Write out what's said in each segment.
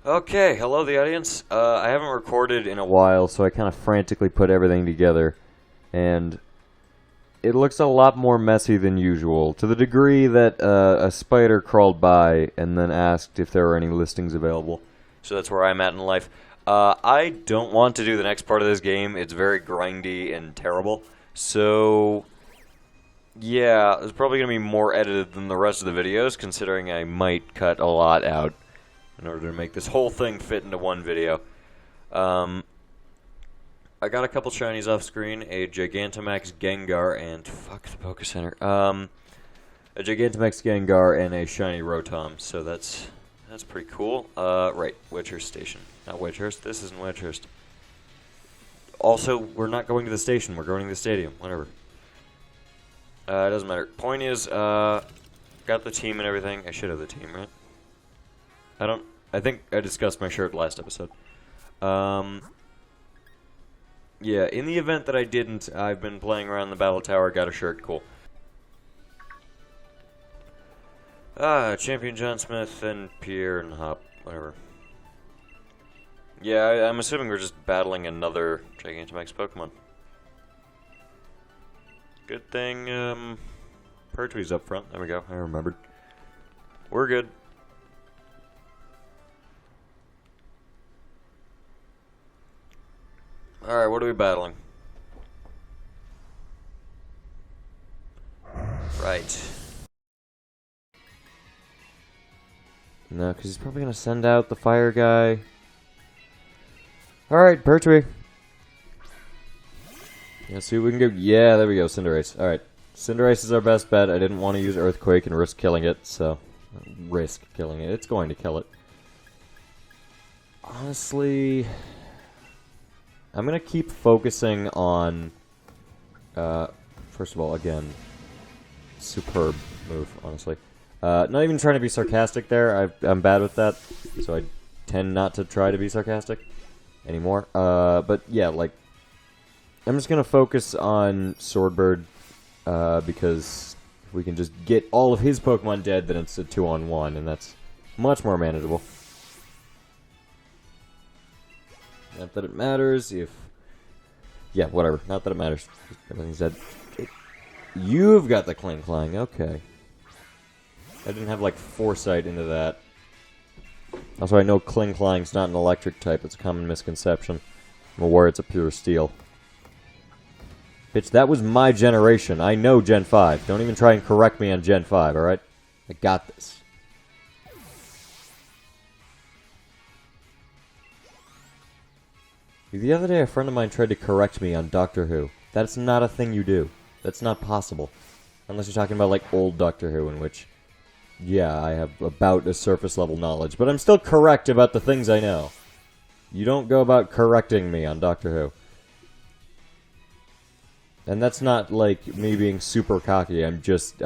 Okay, hello the audience. I haven't recorded in a while, so I kind of frantically put everything together, and it looks a lot more messy than usual, to the degree that a spider crawled by and then asked if there were any listings available. So that's where I'm at in life. I don't want to do the next part of this game. It's very grindy and terrible. So, yeah, it's probably going to be more edited than the rest of the videos, considering I might cut a lot out in order to make this whole thing fit into one video. I got a couple shinies off screen, a Gigantamax Gengar and fuck the Poké Center. A Gigantamax Gengar and a shiny Rotom, so that's pretty cool. Right, Wedgehurst Station. Not Wedgehurst, this isn't Wedgehurst. Also, we're not going to the station, we're going to the stadium, whatever. It doesn't matter. Point is, got the team and everything. I should have the team, right? I think I discussed my shirt last episode. Yeah, in the event that I didn't, I've been playing around the Battle Tower, got a shirt, cool. Champion John Smith and Pierre and Hop, whatever. Yeah, I'm assuming we're just battling another Gigantamax Pokemon. Good thing, Pertwee's up front. There we go, I remembered. We're good. Alright, what are we battling? Right. No, because he's probably going to send out the fire guy. Alright, Pertwee. Let's see what we can do. Yeah, there we go, Cinderace. Alright. Cinderace is our best bet. I didn't want to use Earthquake and risk killing it, so... Risk killing it. It's going to kill it. Honestly... I'm going to keep focusing on... first of all, again... Superb move, honestly. Not even trying to be sarcastic there. I'm bad with that, so I tend not to try to be sarcastic anymore. But yeah, like... I'm just going to focus on Swordbird, because if we can just get all of his Pokemon dead, then it's a 2-on-1, and that's much more manageable. Not that it matters if... Yeah, whatever. Not that it matters. Everything's dead. You've got the Kling-Klang, okay. I didn't have, like, foresight into that. Also, I know Kling-Klang's not an electric type. It's a common misconception. I'm aware it's a pure steel. Bitch, that was my generation. I know Gen 5. Don't even try and correct me on Gen 5, alright? I got this. The other day, a friend of mine tried to correct me on Doctor Who. That's not a thing you do. That's not possible. Unless you're talking about, like, old Doctor Who, in which, yeah, I have about a surface-level knowledge. But I'm still correct about the things I know. You don't go about correcting me on Doctor Who. And that's not, like, me being super cocky. I'm just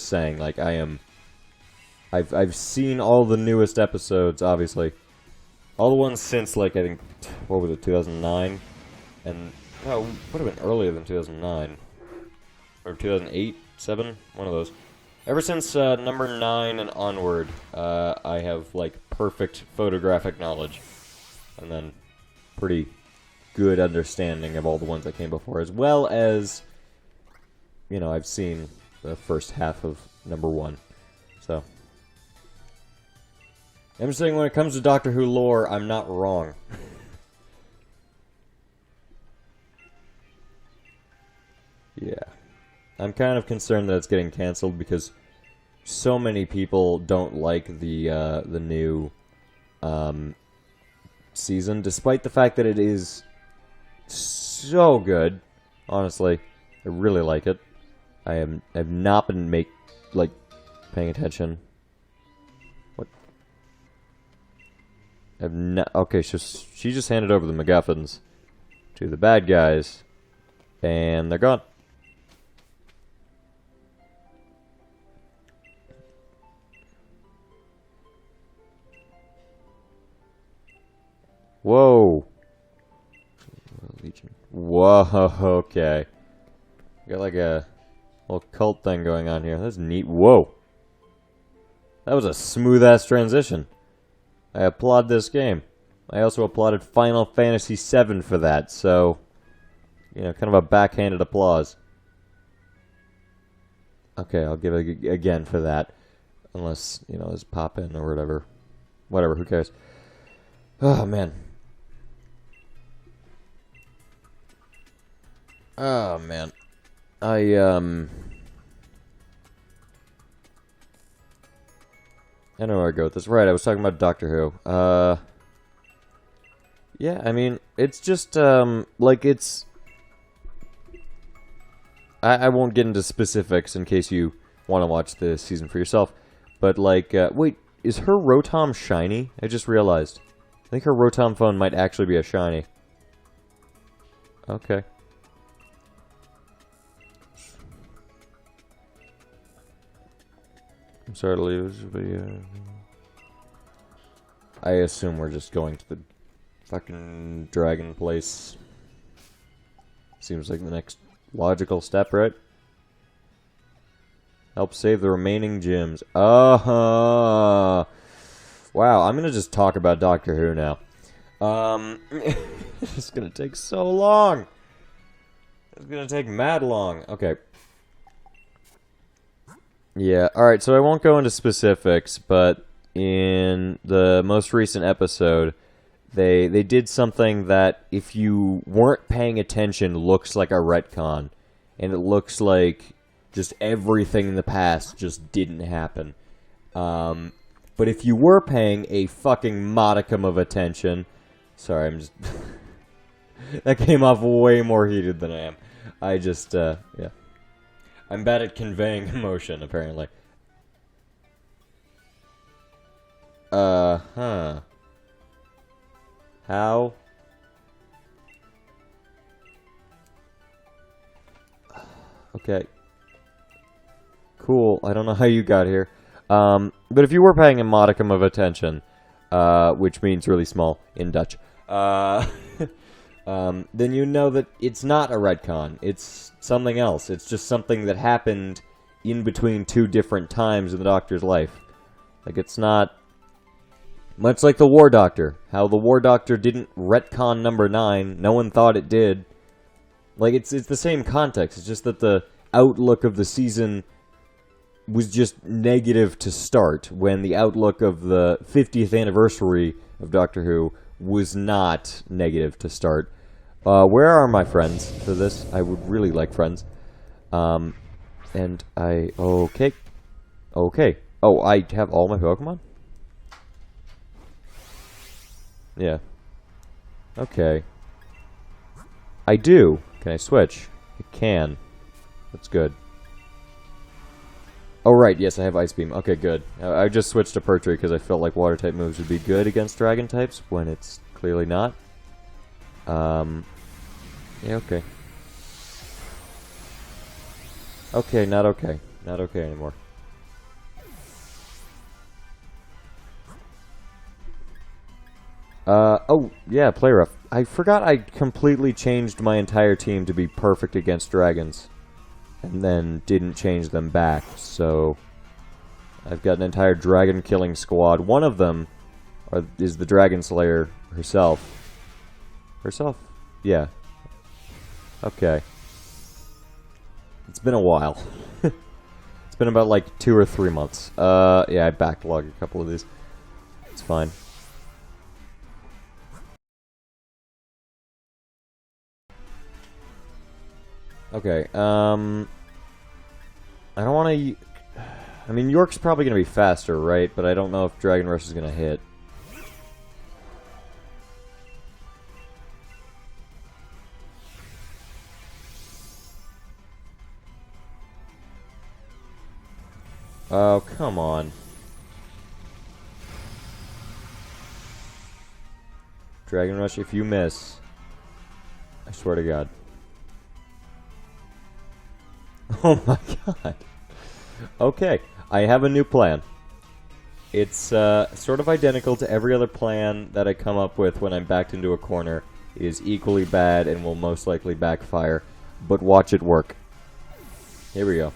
saying, like, I've seen all the newest episodes, obviously. All the ones since, like, I think, what was it, 2009? And, oh, would have been earlier than 2009. Or 2008, 7? One of those. Ever since number 9 and onward, I have, like, perfect photographic knowledge. And then pretty good understanding of all the ones that came before, as well as, you know, I've seen the first half of number 1. So... I'm just saying, when it comes to Doctor Who lore, I'm not wrong. Yeah. I'm kind of concerned that it's getting cancelled because so many people don't like the new season, despite the fact that it is so good. Honestly, I really like it. I've not been paying attention. Okay, so she just handed over the MacGuffins to the bad guys, and they're gone. Whoa. Legion. Whoa, okay. Got like a little cult thing going on here. That's neat. Whoa. That was a smooth-ass transition. I applaud this game. I also applauded Final Fantasy VII for that, so, you know, kind of a backhanded applause. Okay, I'll give it again for that. Unless, you know, there's pop in or whatever. Whatever, who cares? Oh, man. Oh, man. I don't know where I go with this. Right, I was talking about Doctor Who. Yeah, I mean, it's just, like, it's... I won't get into specifics in case you want to watch the season for yourself. But, like, wait, is her Rotom shiny? I just realized. I think her Rotom phone might actually be a shiny. Okay. I'm sorry to leave this, but yeah. I assume we're just going to the fucking dragon place. Seems like the next logical step, right? Help save the remaining gems. Wow, I'm gonna just talk about Doctor Who now. It's gonna take so long. It's gonna take mad long. Okay. Yeah, alright, so I won't go into specifics, but in the most recent episode, they did something that, if you weren't paying attention, looks like a retcon. And it looks like just everything in the past just didn't happen. But if you were paying a fucking modicum of attention... Sorry, I'm just... That came off way more heated than I am. I just, yeah. I'm bad at conveying emotion, apparently. Huh. How? Okay. Cool. I don't know how you got here. But if you were paying a modicum of attention, which means really small in Dutch, then you know that it's not a retcon. It's something else. It's just something that happened in between two different times in the Doctor's life. Like, it's not... Much like the War Doctor. How the War Doctor didn't retcon number 9. No one thought it did. Like, it's the same context. It's just that the outlook of the season was just negative to start, when the outlook of the 50th anniversary of Doctor Who was not negative to start. Where are my friends for this? I would really like friends. And I... Okay. Okay. Oh, I have all my Pokemon? Yeah. Okay. I do. Can I switch? I can. That's good. Oh, right. Yes, I have Ice Beam. Okay, good. I just switched to Pertwee because I felt like Water-type moves would be good against Dragon types, when it's clearly not. Yeah, okay. Okay, not okay. Not okay anymore. Oh, yeah, play rough. I forgot I completely changed my entire team to be perfect against dragons. And then didn't change them back, so... I've got an entire dragon-killing squad. One of them is the Dragon Slayer herself. Herself? Yeah. Okay. It's been a while. It's been about, like, 2 or 3 months. Yeah, I backlogged a couple of these. It's fine. Okay, I don't want to... I mean, York's probably going to be faster, right? But I don't know if Dragon Rush is going to hit. Oh, come on. Dragon Rush, if you miss, I swear to God. Oh my God. Okay, I have a new plan. It's sort of identical to every other plan that I come up with when I'm backed into a corner. It is equally bad and will most likely backfire, but watch it work. Here we go.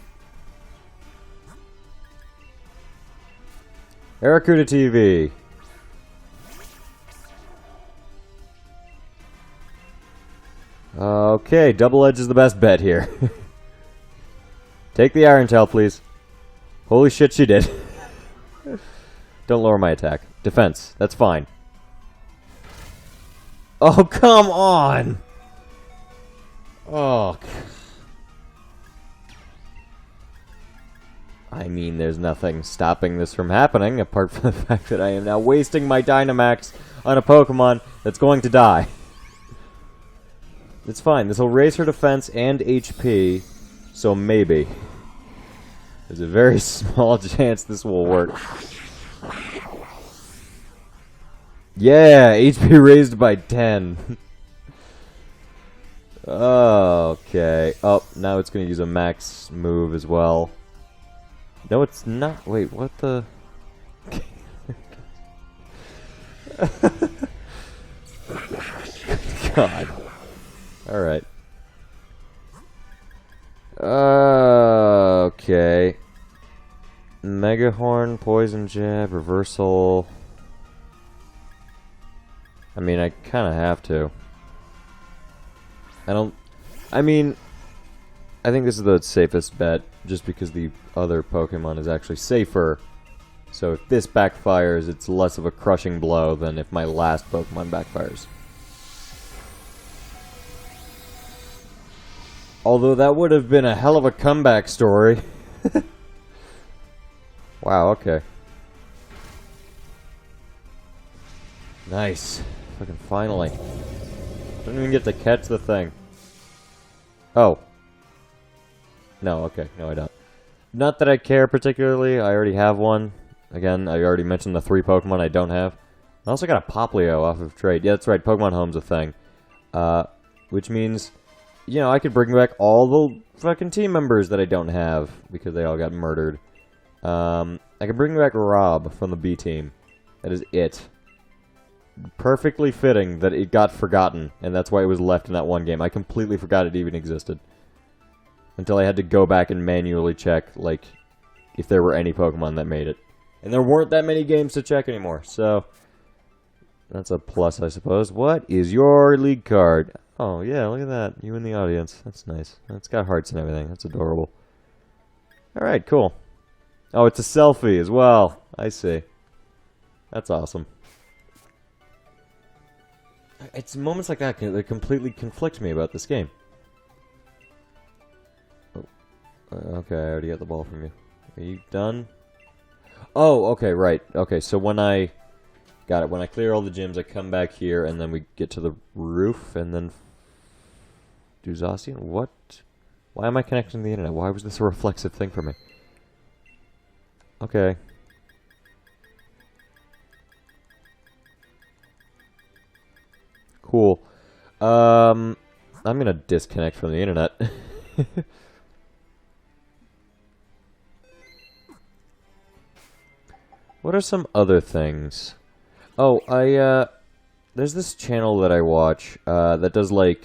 Aracuda TV. Okay, Double Edge is the best bet here. Take the Iron Tail, please. Holy shit, she did. Don't lower my attack. Defense, that's fine. Oh, come on! Oh. I mean, there's nothing stopping this from happening, apart from the fact that I am now wasting my Dynamax on a Pokemon that's going to die. It's fine. This will raise her defense and HP, so maybe. There's a very small chance this will work. Yeah, HP raised by 10. Okay. Oh, now it's going to use a max move as well. No, it's not. Wait, what the? God. Alright. Okay. Mega Horn, Poison Jab, Reversal. I mean, I kind of have to. I mean, I think this is the safest bet, just because the other Pokemon is actually safer. So if this backfires, it's less of a crushing blow than if my last Pokemon backfires. Although that would have been a hell of a comeback story. Wow, okay. Nice. Fucking finally. Don't even get to catch the thing. Oh. No, okay. No, I don't. Not that I care particularly. I already have one. Again, I already mentioned the 3 Pokemon I don't have. I also got a Poplio off of trade. Yeah, that's right. Pokemon Home's a thing. Which means, you know, I could bring back all the fucking team members that I don't have because they all got murdered. I could bring back Rob from the B team. That is it. Perfectly fitting that it got forgotten, and that's why it was left in that one game. I completely forgot it even existed. Until I had to go back and manually check, like, if there were any Pokemon that made it. And there weren't that many games to check anymore, so that's a plus, I suppose. What is your league card? Oh, yeah, look at that. You in the audience. That's nice. It's got hearts and everything. That's adorable. Alright, cool. Oh, it's a selfie as well. I see. That's awesome. It's moments like that that completely conflict me about this game. Oh, okay, I already got the ball from you. Are you done? Oh, okay, right. Okay, so when I... Got it. When I clear all the gyms, I come back here, and then we get to the roof, and then... Do Zacian? What? Why am I connecting to the internet? Why was this a reflexive thing for me? Okay. Cool. I'm gonna disconnect from the internet. What are some other things? Oh, there's this channel that I watch, that does, like,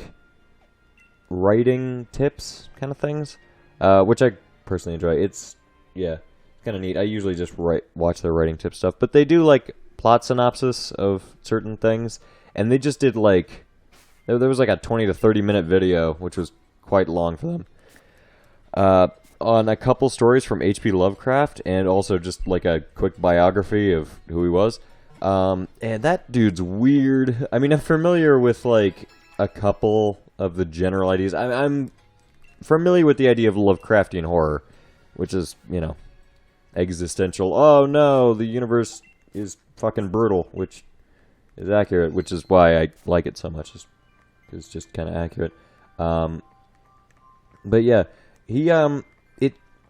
writing tips kind of things, which I personally enjoy. It's, yeah, kind of neat. I usually just watch their writing tip stuff, but they do, like, plot synopsis of certain things. And they just did, like, there was like a 20 to 30 minute video, which was quite long for them, on a couple stories from H.P. Lovecraft, and also just, like, a quick biography of who he was. And that dude's weird. I mean, I'm familiar with, like, a couple of the general ideas. I'm familiar with the idea of Lovecraftian horror, which is, you know, existential. Oh, no, the universe is fucking brutal, which... is accurate, which is why I like it so much. It's just kind of accurate. But yeah, he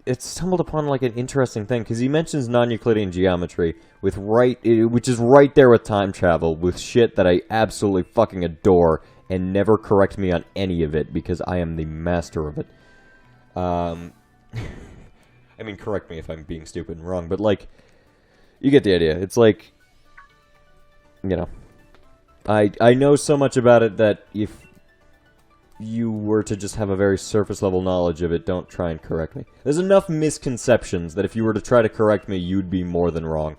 it stumbled upon like an interesting thing because he mentions non-Euclidean geometry with which is right there with time travel, with shit that I absolutely fucking adore, and never correct me on any of it because I am the master of it. I mean, correct me if I'm being stupid and wrong, but like, you get the idea. It's like, you know, I know so much about it that if you were to just have a very surface level knowledge of it, don't try and correct me. There's enough misconceptions that if you were to try to correct me, you'd be more than wrong.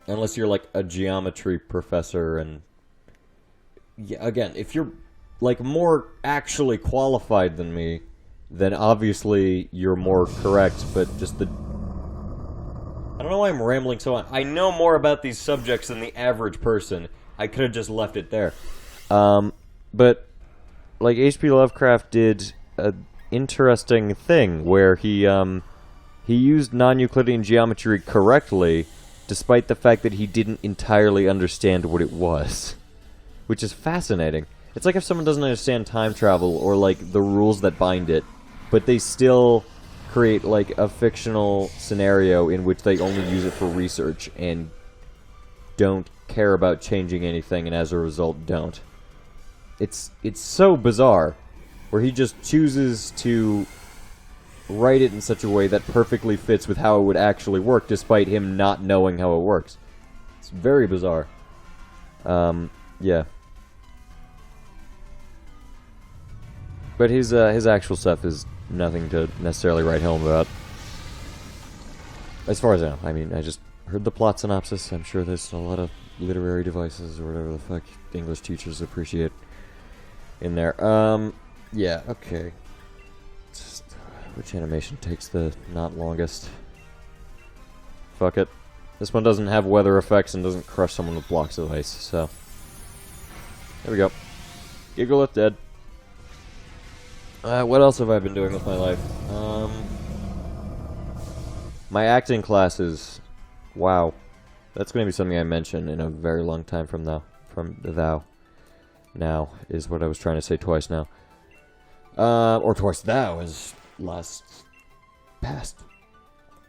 Unless you're like a geometry professor, and yeah, again, if you're like, more actually qualified than me, then obviously you're more correct, but just the... I don't know why I'm rambling so on. I know more about these subjects than the average person. I could have just left it there. But, like, H.P. Lovecraft did an interesting thing where he used non-Euclidean geometry correctly, despite the fact that he didn't entirely understand what it was. Which is fascinating. It's like if someone doesn't understand time travel or, like, the rules that bind it, but they still create, like, a fictional scenario in which they only use it for research and don't care about changing anything and as a result don't. It's so bizarre, where he just chooses to write it in such a way that perfectly fits with how it would actually work, despite him not knowing how it works. It's very bizarre. Yeah. But his actual stuff is nothing to necessarily write home about. As far as I know. I mean, I just heard the plot synopsis. I'm sure there's a lot of literary devices or whatever the fuck English teachers appreciate in there. Yeah, okay. Just, which animation takes the not longest? Fuck it. This one doesn't have weather effects and doesn't crush someone with blocks of ice, so... There we go. Giggleth dead. What else have I been doing with my life? My acting classes. Wow. That's going to be something I mention in a very long time from now. Now is what I was trying to say twice now. Or twice thou is past.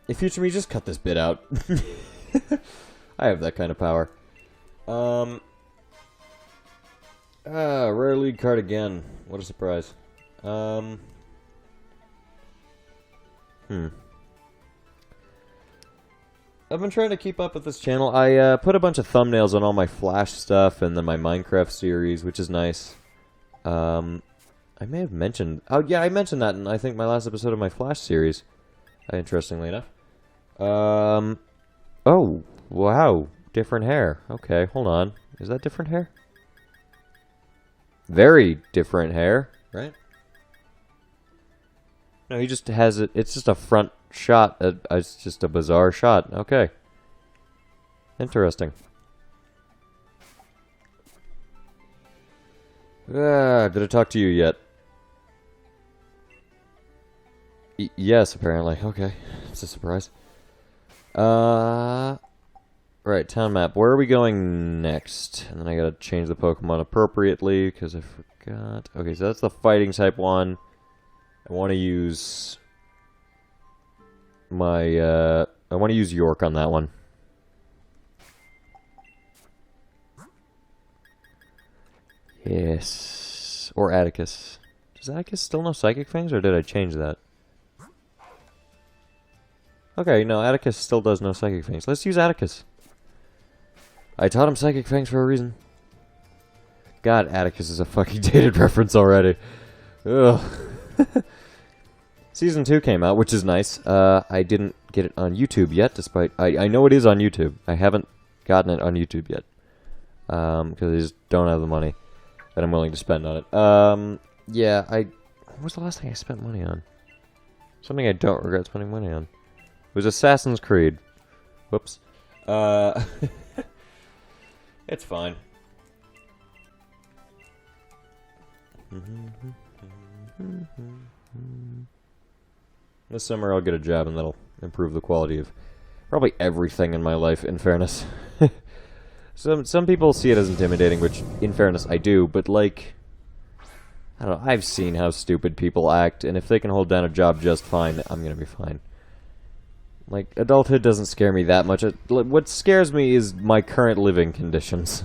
If future me, just cut this bit out. I have that kind of power. Rare lead card again. What a surprise. I've been trying to keep up with this channel. I put a bunch of thumbnails on all my Flash stuff and then my Minecraft series, which is nice. I may have mentioned... Oh, yeah, I mentioned that in, I think, my last episode of my Flash series. Interestingly enough. Oh, wow. Different hair. Okay, hold on. Is that different hair? Very different hair, right? No, he just has it. It's just a front shot. It's just a bizarre shot. Okay. Interesting. Did I talk to you yet? Yes, apparently. Okay. It's a surprise. Right, town map. Where are we going next? And then I gotta change the Pokemon appropriately, because I forgot. Okay, so that's the fighting type one. I want to use my, I want to use York on that one. Yes. Or Atticus. Does Atticus still know Psychic Fangs, or did I change that? Okay, no, Atticus still does know Psychic Fangs. Let's use Atticus. I taught him Psychic Fangs for a reason. God, Atticus is a fucking dated reference already. Ugh. Season 2 came out, which is nice. I didn't get it on YouTube yet, despite... I know it is on YouTube. I haven't gotten it on YouTube yet. Because I just don't have the money that I'm willing to spend on it. Yeah, what was the last thing I spent money on? Something I don't regret spending money on. It was Assassin's Creed. Whoops. It's fine. This summer I'll get a job and that'll improve the quality of probably everything in my life, in fairness. Some people see it as intimidating, which, in fairness, I do, but, like, I don't know, I've seen how stupid people act, and if they can hold down a job just fine, I'm gonna be fine. Like, adulthood doesn't scare me that much. What scares me is my current living conditions,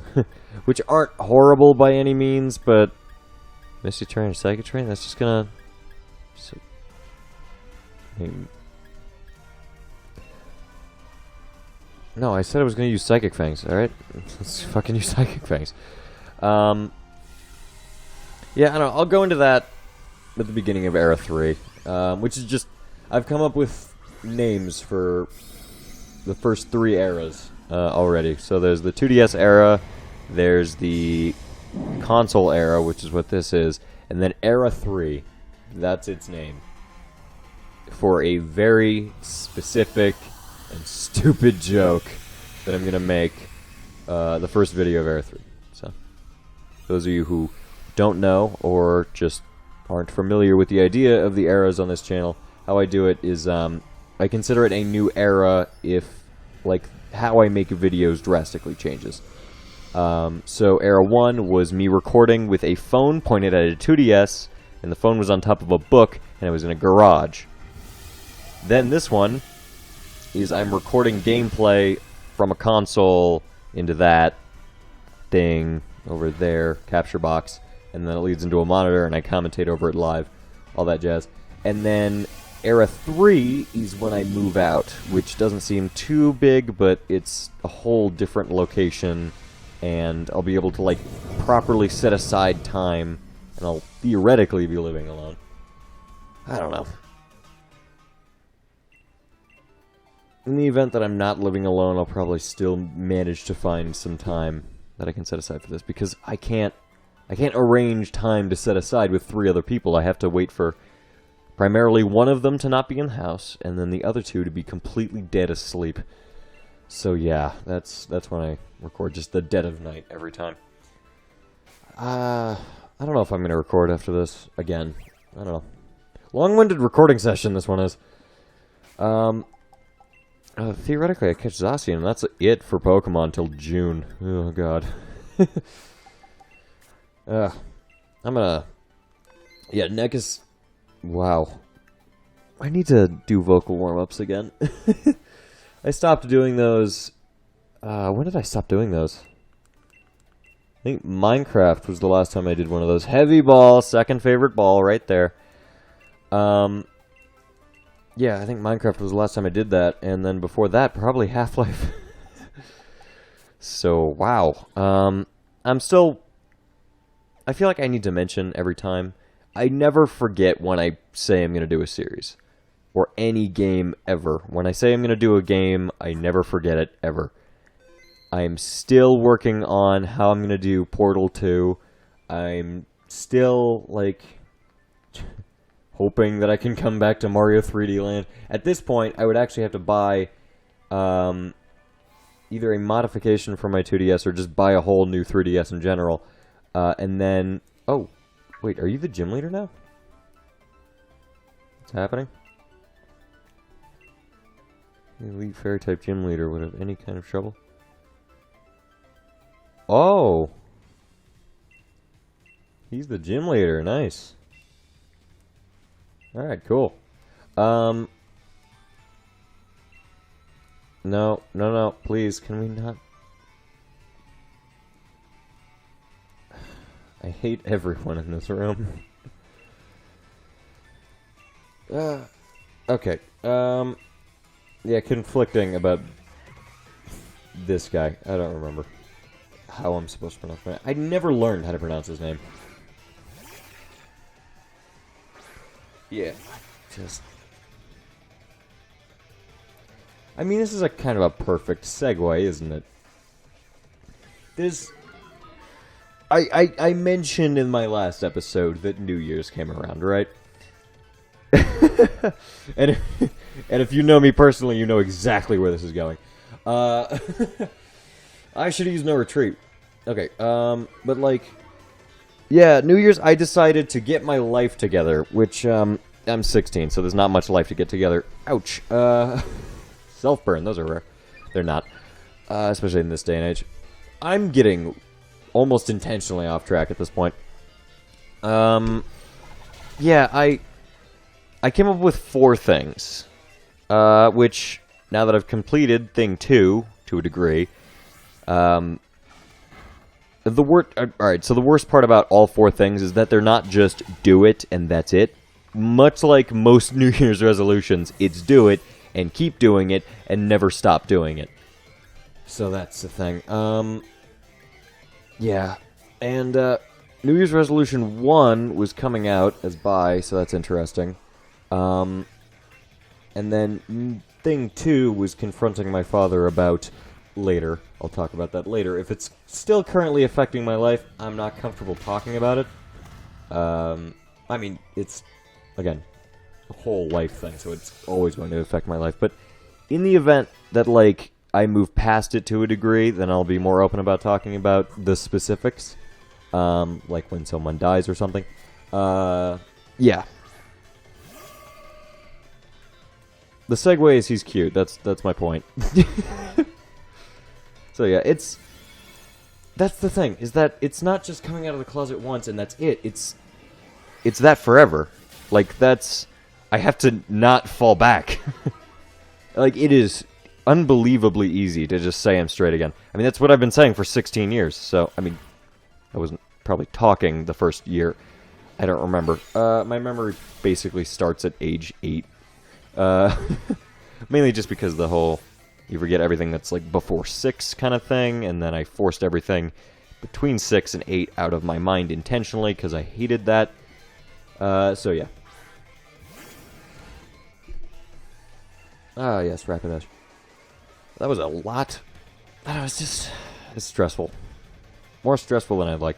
which aren't horrible by any means, but... Misty Train or Psychic Train? That's just gonna... No, I said I was gonna use Psychic Fangs, alright? Let's fucking use Psychic Fangs. Yeah, I don't know, I'll go into that at the beginning of Era 3, which is just... I've come up with names for the first 3 eras already. So there's the 2DS era, there's the console era, which is what this is, and then Era 3, that's its name, for a very specific and stupid joke that I'm going to make the first video of Era 3. So, those of you who don't know or just aren't familiar with the idea of the eras on this channel, how I do it is I consider it a new era if, like, how I make videos drastically changes. So Era 1 was me recording with a phone pointed at a 2DS, and the phone was on top of a book, and it was in a garage. Then this one is I'm recording gameplay from a console into that thing over there, capture box, and then it leads into a monitor, and I commentate over it live, all that jazz. And then Era 3 is when I move out, which doesn't seem too big, but it's a whole different location, and I'll be able to, like, properly set aside time, and I'll theoretically be living alone. I don't know. In the event that I'm not living alone, I'll probably still manage to find some time that I can set aside for this, because I can't arrange time to set aside with 3 other people. I have to wait for primarily one of them to not be in the house, and then the other 2 to be completely dead asleep. So yeah, that's when I record, just the dead of night every time. I don't know if I'm going to record after this again. I don't know. Long-winded recording session this one is. Theoretically I catch Zacian, and that's it for Pokemon till June. Oh god. I'm gonna... Yeah, neck is... Wow. I need to do vocal warm-ups again. I stopped doing those... when did I stop doing those? I think Minecraft was the last time I did one of those. Heavy ball, second favorite ball, right there. Yeah, I think Minecraft was the last time I did that, and then before that, probably Half-Life. So, wow. I'm still... I feel like I need to mention every time, I never forget when I say I'm going to do a series. Or any game ever. When I say I'm going to do a game, I never forget it, ever. I'm still working on how I'm going to do Portal 2. I'm still, like, hoping that I can come back to Mario 3D Land. At this point, I would actually have to buy either a modification for my 2DS or just buy a whole new 3DS in general. And then... Oh, wait, are you the gym leader now? What's happening? The elite fairy-type gym leader would have any kind of trouble. Oh! He's the gym leader, nice. Alright, cool. No, please, can we not... I hate everyone in this room. Okay, yeah, conflicting about this guy. I don't remember how I'm supposed to pronounce my name. I never learned how to pronounce his name. Yeah, just... I mean, this is a kind of a perfect segue, isn't it? There's... I mentioned in my last episode that New Year's came around, right? and if you know me personally, you know exactly where this is going. I should use no retreat. Okay, but like... Yeah, New Year's, I decided to get my life together, which, I'm 16, so there's not much life to get together. Ouch. Self-burn, those are rare. They're not. Especially in this day and age. I'm getting almost intentionally off track at this point. Yeah, I came up with 4 things. Which, now that I've completed thing 2, to a degree, alright, so the worst part about all 4 things is that they're not just do it and that's it. Much like most New Year's resolutions, it's do it and keep doing it and never stop doing it. So that's the thing. Yeah. And New Year's resolution 1 was coming out as bi, so that's interesting. And then thing 2 was confronting my father about later. I'll talk about that later. If it's still currently affecting my life, I'm not comfortable talking about it. I mean, it's, again, a whole life thing, so it's always going to affect my life. But in the event that, like, I move past it to a degree, then I'll be more open about talking about the specifics. Like when someone dies or something. Yeah. The segue is he's cute. That's my point. So yeah, that's the thing, is that it's not just coming out of the closet once and that's it. It's that forever. Like, I have to not fall back. Like, it is unbelievably easy to just say I'm straight again. I mean, that's what I've been saying for 16 years. So, I mean, I wasn't probably talking the first year. I don't remember. My memory basically starts at age 8. Mainly just because the whole, you forget everything that's like before 6 kind of thing, and then I forced everything between 6 and 8 out of my mind intentionally because I hated that. So yeah. Ah, yes, Rapidash. That was a lot. That was just, it's stressful. More stressful than I'd like.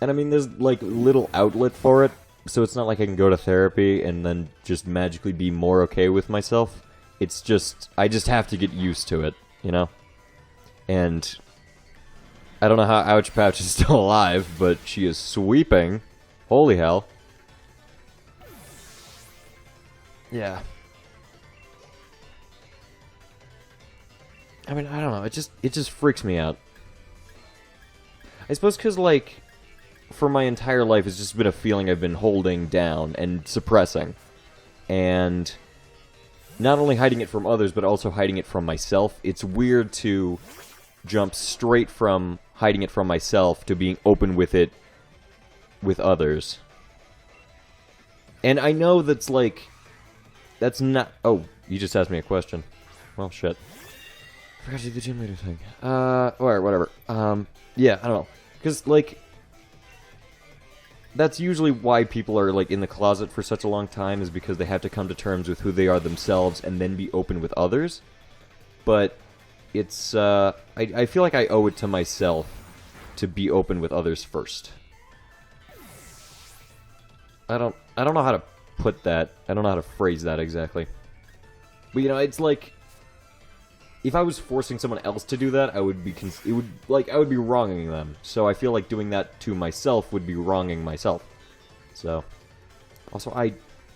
And I mean, there's like little outlet for it, so it's not like I can go to therapy and then just magically be more okay with myself. It's just, I just have to get used to it, you know? And I don't know how Ouch Pouch is still alive, but she is sweeping. Holy hell. Yeah. I mean, I don't know, it just freaks me out. I suppose because, like, for my entire life, it's just been a feeling I've been holding down and suppressing. And not only hiding it from others, but also hiding it from myself. It's weird to jump straight from hiding it from myself to being open with it with others. And I know that's like, that's not... Oh, you just asked me a question. Well, shit. I forgot to do the gym leader thing. Alright, whatever. Yeah, I don't know. Because, like, that's usually why people are, like, in the closet for such a long time, is because they have to come to terms with who they are themselves and then be open with others. But it's, I feel like I owe it to myself to be open with others first. I don't know how to put that. I don't know how to phrase that exactly. But, you know, it's like, if I was forcing someone else to do that, I would be I would be wronging them. So I feel like doing that to myself would be wronging myself. So, also,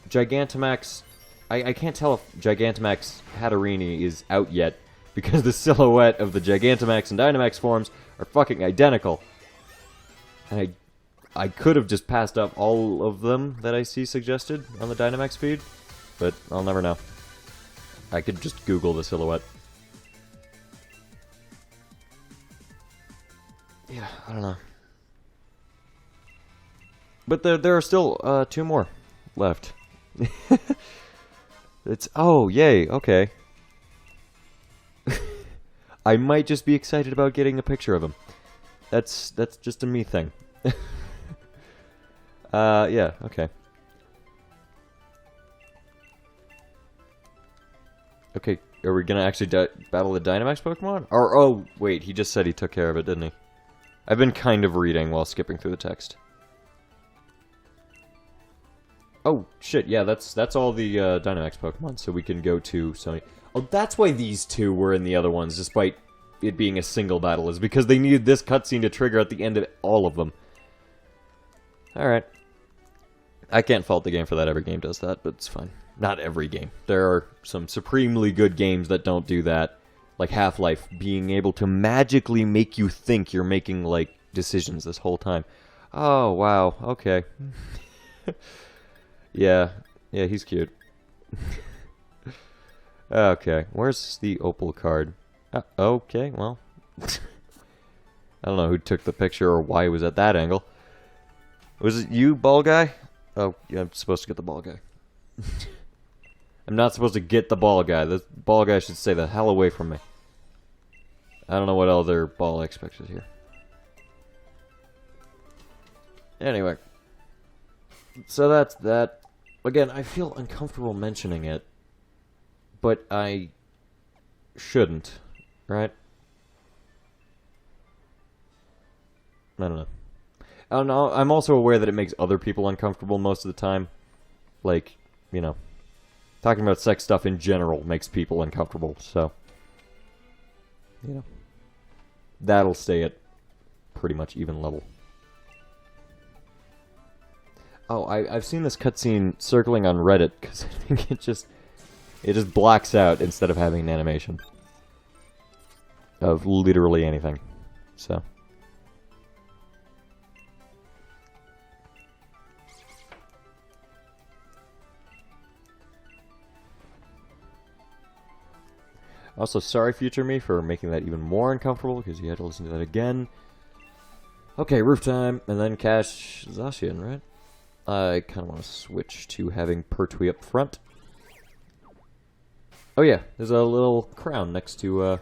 Gigantamax, I can't tell if Gigantamax Hatterini is out yet, because the silhouette of the Gigantamax and Dynamax forms are fucking identical. And I could have just passed up all of them that I see suggested on the Dynamax feed, but I'll never know. I could just Google the silhouette. Yeah, I don't know. But there are still 2 more left. It's, oh, yay, okay. I might just be excited about getting a picture of him. That's just a me thing. Yeah, okay. Okay, are we gonna actually battle the Dynamax Pokemon? Or, oh, wait, he just said he took care of it, didn't he? I've been kind of reading while skipping through the text. Oh, shit, yeah, that's all the Dynamax Pokemon, so we can go to Sony. Oh, that's why these 2 were in the other ones, despite it being a single battle, is because they needed this cutscene to trigger at the end of all of them. Alright. I can't fault the game for that, every game does that, but it's fine. Not every game. There are some supremely good games that don't do that. Like Half-Life, being able to magically make you think you're making, like, decisions this whole time. Oh, wow, okay. Yeah, he's cute. Okay, where's the Opal card? Okay, well. I don't know who took the picture or why it was at that angle. Was it you, ball guy? Oh, yeah, I'm supposed to get the ball guy. I'm not supposed to get the ball guy. The ball guy should stay the hell away from me. I don't know what other ball expected here. Anyway. So that's that. Again, I feel uncomfortable mentioning it but I shouldn't, right? I don't know. I don't know. I'm also aware that it makes other people uncomfortable most of the time. Like, you know, talking about sex stuff in general makes people uncomfortable, so, you know, that'll stay at pretty much even level. Oh, I've seen this cutscene circling on Reddit, because I think it just blacks out instead of having an animation of literally anything, so. Also, sorry, future me, for making that even more uncomfortable, because you had to listen to that again. Okay, roof time, and then Cash Zacian, right? I kind of want to switch to having Pertwee up front. Oh yeah, there's a little crown next to,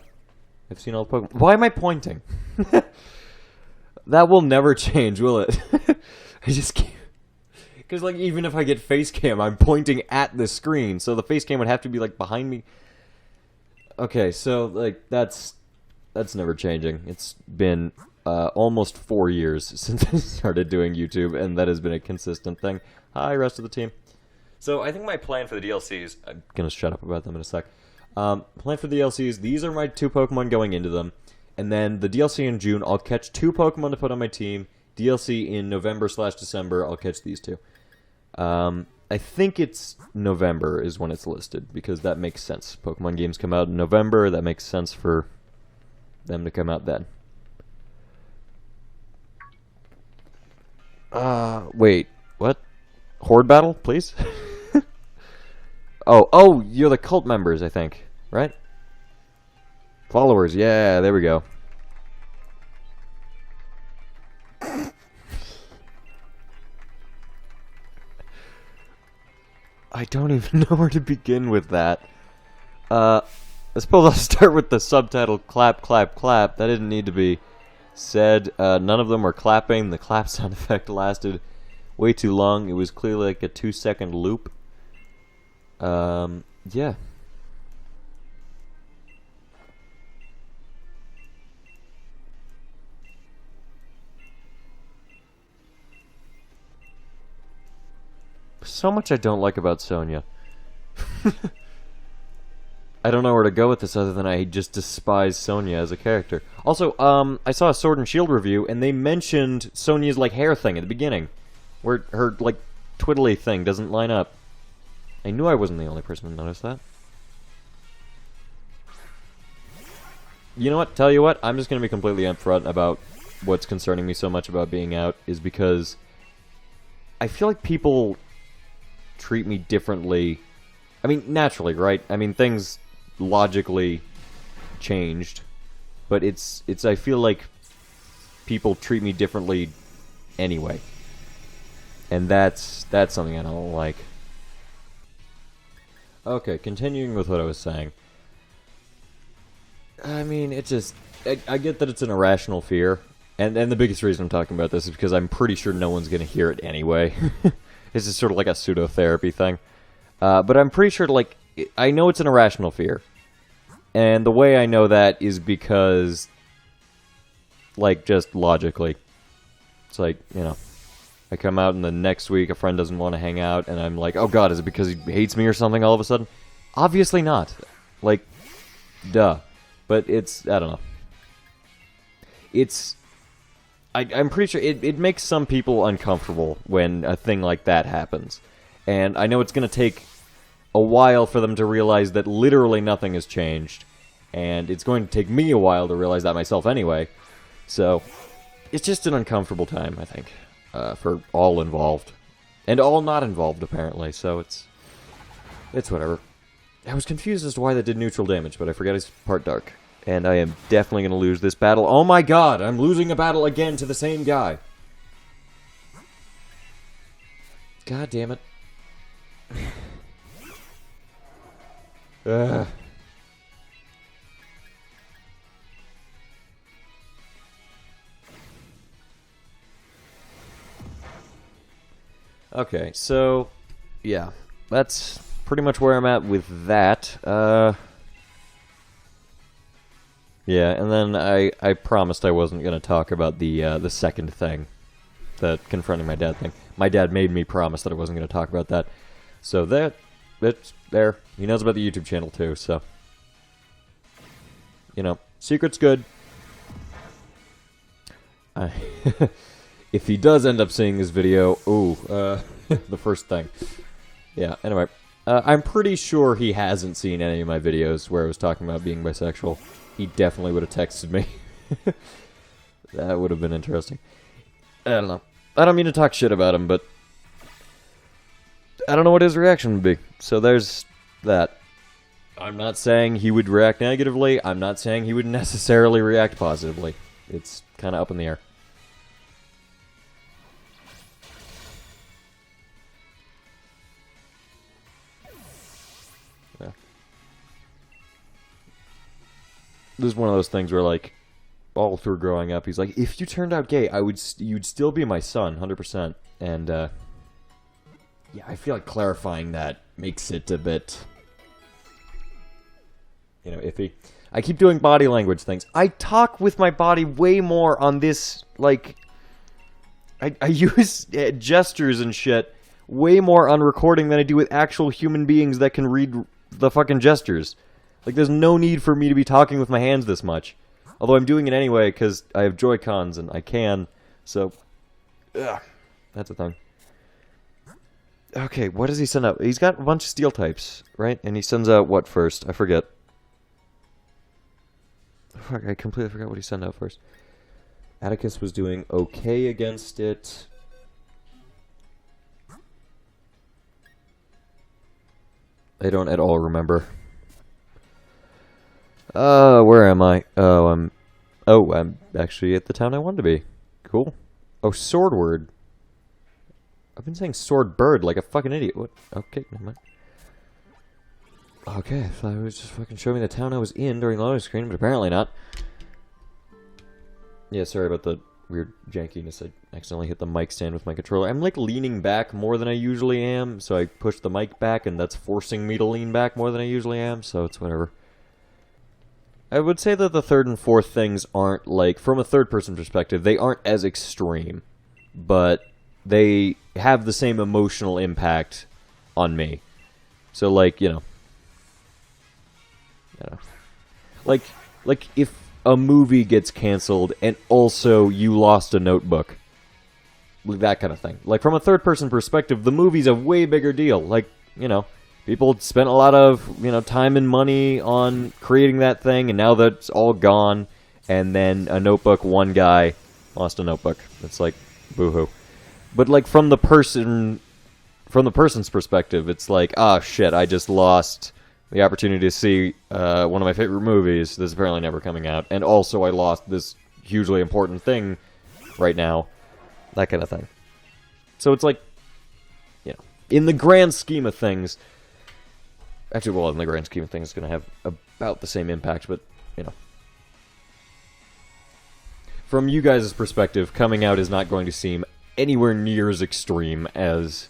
I've seen all the Pokemon. Why am I pointing? That will never change, will it? I just can't. Because, like, even if I get face cam, I'm pointing at the screen, so the face cam would have to be, like, behind me. Okay, so, like, that's never changing. It's been almost 4 years since I started doing YouTube, and that has been a consistent thing. Hi, rest of the team. So, I think my plan for the DLCs... I'm going to shut up about them in a sec. Plan for the DLCs, these are my 2 Pokemon going into them. And then the DLC in June, I'll catch 2 Pokemon to put on my team. DLC in November/December, I'll catch these 2. I think it's November is when it's listed, because that makes sense. Pokemon games come out in November, that makes sense for them to come out then. Wait, what? Horde battle, please? Oh, you're the cult members, I think, right? Followers, yeah, there we go. I don't even know where to begin with that. I suppose I'll start with the subtitle, clap, clap, clap. That didn't need to be said. None of them were clapping. The clap sound effect lasted way too long. It was clearly like a 2-second loop. Yeah. So much I don't like about Sonya. I don't know where to go with this other than I just despise Sonya as a character. Also, I saw a Sword and Shield review, and they mentioned Sonya's, like, hair thing at the beginning. Where her, like, twiddly thing doesn't line up. I knew I wasn't the only person to notice that. You know what? Tell you what, I'm just going to be completely upfront about what's concerning me so much about being out, is because I feel like people treat me differently. I mean, naturally, right? I mean, things logically changed, but it's I feel like people treat me differently anyway. And that's something I don't like. Okay, continuing with what I was saying. I mean, it just... I get that it's an irrational fear, and the biggest reason I'm talking about this is because I'm pretty sure no one's going to hear it anyway. This is sort of like a pseudotherapy thing. But I'm pretty sure, like, I know it's an irrational fear. And the way I know that is because, like, just logically. It's like, you know, I come out and the next week a friend doesn't want to hang out, and I'm like, oh god, is it because he hates me or something all of a sudden? Obviously not. Like, duh. But it's, I don't know. It's... I'm pretty sure it makes some people uncomfortable when a thing like that happens. And I know it's going to take a while for them to realize that literally nothing has changed. And it's going to take me a while to realize that myself anyway. So, it's just an uncomfortable time, I think, for all involved. And all not involved, apparently, so it's whatever. I was confused as to why that did neutral damage, but I forget it's part dark. And I am definitely going to lose this battle. Oh my god, I'm losing a battle again to the same guy. God damn it. Ugh. Okay, so, yeah, that's pretty much where I'm at with that. Yeah, and then I promised I wasn't going to talk about the second thing, the confronting my dad thing. My dad made me promise that I wasn't going to talk about that. So that's there. He knows about the YouTube channel too, so... You know, secret's good. If he does end up seeing this video... Ooh, the first thing. Yeah, anyway. I'm pretty sure he hasn't seen any of my videos where I was talking about being bisexual. He definitely would have texted me. That would have been interesting. I don't know. I don't mean to talk shit about him, but... I don't know what his reaction would be. So there's that. I'm not saying he would react negatively. I'm not saying he would necessarily react positively. It's kind of up in the air. Yeah. This is one of those things where, like, all through growing up, he's like, if you turned out gay, you'd still be my son, 100%. And, yeah, I feel like clarifying that makes it a bit... You know, iffy. I keep doing body language things. I talk with my body way more on this, like... I use gestures and shit way more on recording than I do with actual human beings that can read the fucking gestures. Like, there's no need for me to be talking with my hands this much. Although I'm doing it anyway, because I have Joy-Cons and I can, so... Ugh, that's a thing. Okay, what does he send out? He's got a bunch of steel types, right? And he sends out what first? I forget. Fuck, I completely forgot what he sent out first. Atticus was doing okay against it. I don't at all remember. Where am I? I'm actually at the town I wanted to be. Cool. Oh, Swordward. I've been saying sword bird like a fucking idiot. What? Okay, never mind. Okay, I thought it was just fucking showing me the town I was in during the loading screen, but apparently not. Yeah, sorry about the weird jankiness. I accidentally hit the mic stand with my controller. I'm like leaning back more than I usually am, so I pushed the mic back, and that's forcing me to lean back more than I usually am, so it's whatever. I would say that the third and fourth things aren't, like, from a third-person perspective, they aren't as extreme, but they have the same emotional impact on me. So, like, you know. Like if a movie gets canceled and also you lost a notebook. That kind of thing. Like, from a third-person perspective, the movie's a way bigger deal. Like, you know, people spent a lot of, you know, time and money on creating that thing, and now that's all gone, and then a notebook, one guy lost a notebook. It's like, boo-hoo. But, like, from the person's perspective, it's like, ah, shit, I just lost the opportunity to see one of my favorite movies that's apparently never coming out, and also I lost this hugely important thing right now. That kind of thing. So it's like, you know, in the grand scheme of things, actually, well, in the grand scheme of things, it's going to have about the same impact, but, you know. From you guys' perspective, coming out is not going to seem anywhere near as extreme as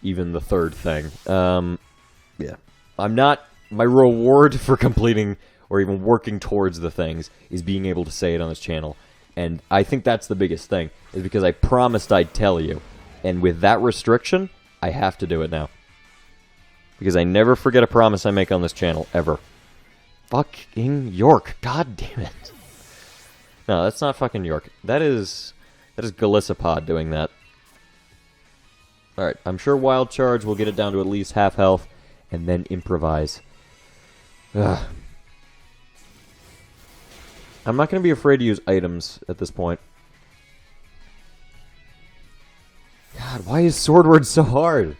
even the third thing. Yeah. I'm not... My reward for completing or even working towards the things is being able to say it on this channel. And I think that's the biggest thing, is because I promised I'd tell you. And with that restriction, I have to do it now. Because I never forget a promise I make on this channel, ever. Fucking York. God damn it. No, that's not fucking York. That is Galissapod doing that. Alright, I'm sure Wild Charge will get it down to at least half health, and then improvise. Ugh. I'm not going to be afraid to use items at this point. God, why is Swordward so hard?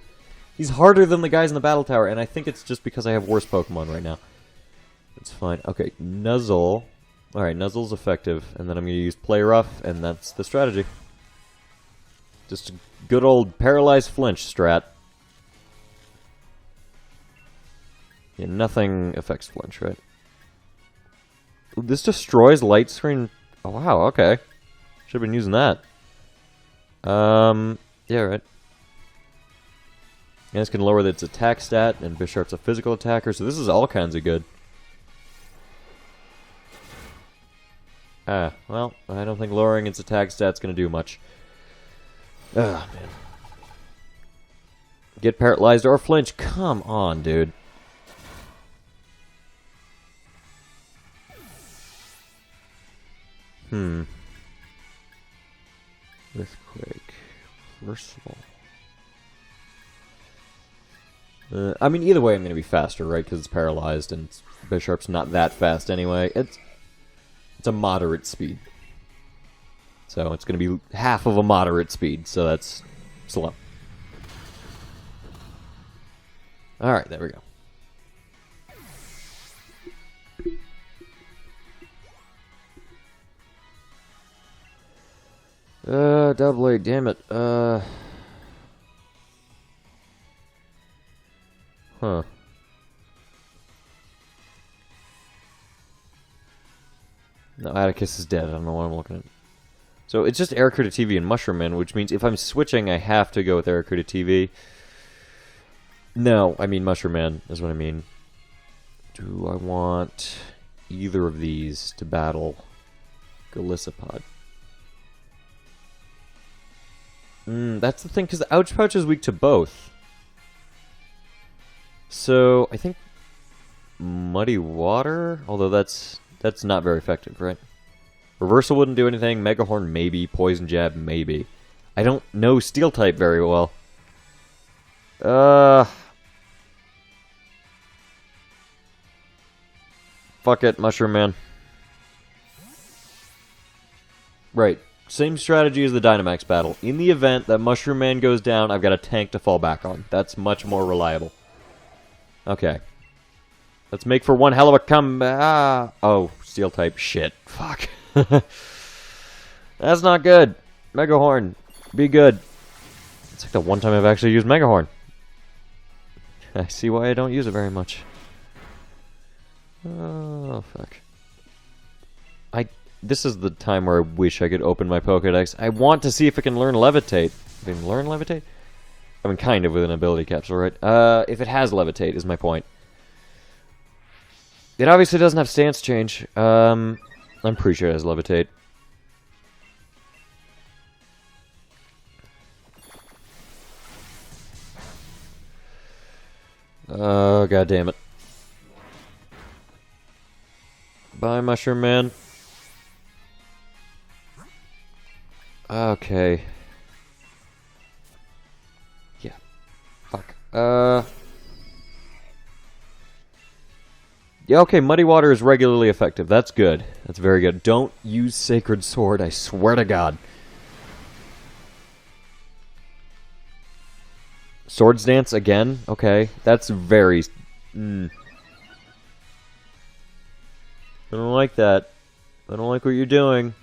He's harder than the guys in the battle tower, and I think it's just because I have worse Pokemon right now. It's fine. Okay, Nuzzle. Alright, Nuzzle's effective, and then I'm going to use Play Rough, and that's the strategy. Just a good old Paralyzed Flinch strat. Yeah, nothing affects Flinch, right? This destroys light screen. Oh, wow, okay. Should have been using that. Yeah, right. And this can lower its attack stat, and Bisharp's a physical attacker, so this is all kinds of good. Well, I don't think lowering its attack stat's gonna do much. Ah, man. Get paralyzed or flinch. Come on, dude. Earthquake. Versatile. I mean, either way, I'm going to be faster, right? Because it's paralyzed, and Bisharp's not that fast anyway. It's a moderate speed. So it's going to be half of a moderate speed, so that's slow. Alright, there we go. Double A, damn it. Huh. No, Atticus is dead. I don't know what I'm looking at. So it's just Aracuda TV and Mushroom Man, which means if I'm switching, I have to go with Aracuda TV. No, I mean Mushroom Man is what I mean. Do I want either of these to battle Golisopod? That's the thing, because the Ouch Pouch is weak to both. So, I think Muddy Water? Although that's not very effective, right? Reversal wouldn't do anything. Mega Horn, maybe. Poison Jab, maybe. I don't know Steel type very well. Fuck it, Mushroom Man. Right. Same strategy as the Dynamax battle. In the event that Mushroom Man goes down, I've got a tank to fall back on. That's much more reliable. Okay. Let's make for one hell of a comeback. Oh, Steel type. Shit. Fuck. That's not good. Mega Horn. Be good. It's like the one time I've actually used Mega Horn. I see why I don't use it very much. Oh, fuck. This is the time where I wish I could open my Pokedex. I want to see if it can learn Levitate. If it can learn Levitate? I mean, kind of with an ability capsule, right? If it has Levitate, is my point. It obviously doesn't have stance change. I'm pretty sure it has Levitate. Oh, god damn it. Bye, Mushroom Man. Okay. Yeah. Fuck. Yeah, okay, Muddy Water is regularly effective. That's good. That's very good. Don't use Sacred Sword, I swear to God. Swords Dance again? Okay. That's very... I don't like that. I don't like what you're doing.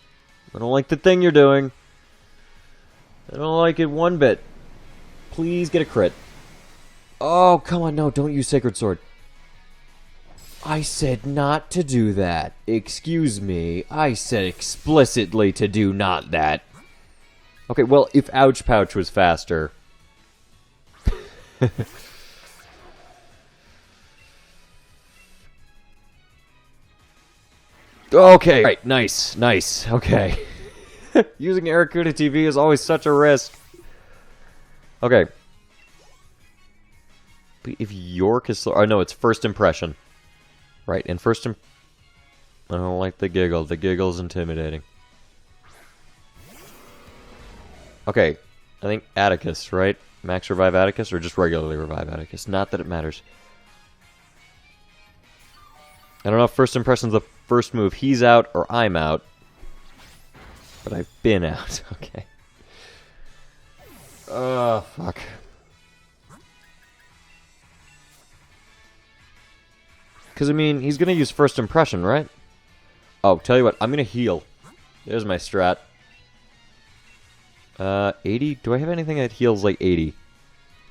I don't like the thing you're doing. I don't like it one bit. Please get a crit. Oh, come on, no, don't use Sacred Sword. I said not to do that. Excuse me. I said explicitly to do not that. Okay, well, if Ouch Pouch was faster... Okay. Right, nice, nice. Okay. Using Aracuda TV is always such a risk. Okay. If York is... Oh, no, it's First Impression. Right, and I don't like the giggle. The giggle's intimidating. Okay. I think Atticus, right? Max Revive Atticus, or just regularly Revive Atticus? Not that it matters. I don't know if First Impression's the first move. He's out or I'm out. But I've been out. Okay. Oh, fuck. Because, I mean, he's going to use First Impression, right? Oh, tell you what. I'm going to heal. There's my strat. 80? Do I have anything that heals like 80?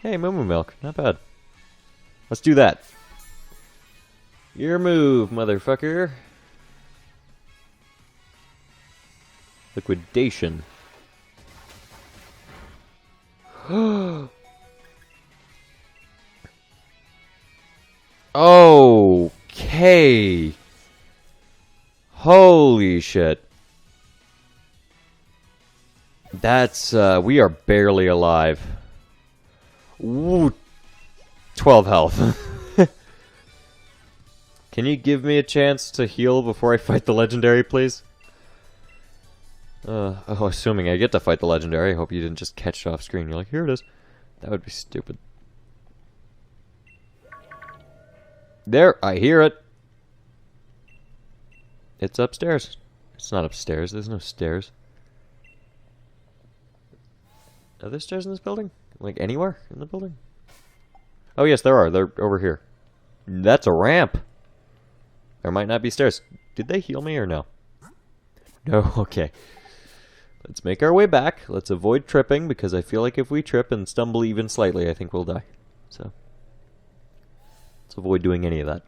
Hey, Moo Moo Milk. Not bad. Let's do that. Your move, motherfucker. Liquidation. Okay. Holy shit. That's, we are barely alive. Ooh. 12 health. Can you give me a chance to heal before I fight the legendary, please? Oh, assuming I get to fight the legendary. I hope you didn't just catch it off screen. You're like, here it is. That would be stupid. There, I hear it. It's upstairs. It's not upstairs. There's no stairs. Are there stairs in this building? Like, anywhere in the building? Oh, yes, there are. They're over here. That's a ramp. There might not be stairs. Did they heal me or no? No? Okay. Let's make our way back. Let's avoid tripping, because I feel like if we trip and stumble even slightly, I think we'll die. So, let's avoid doing any of that.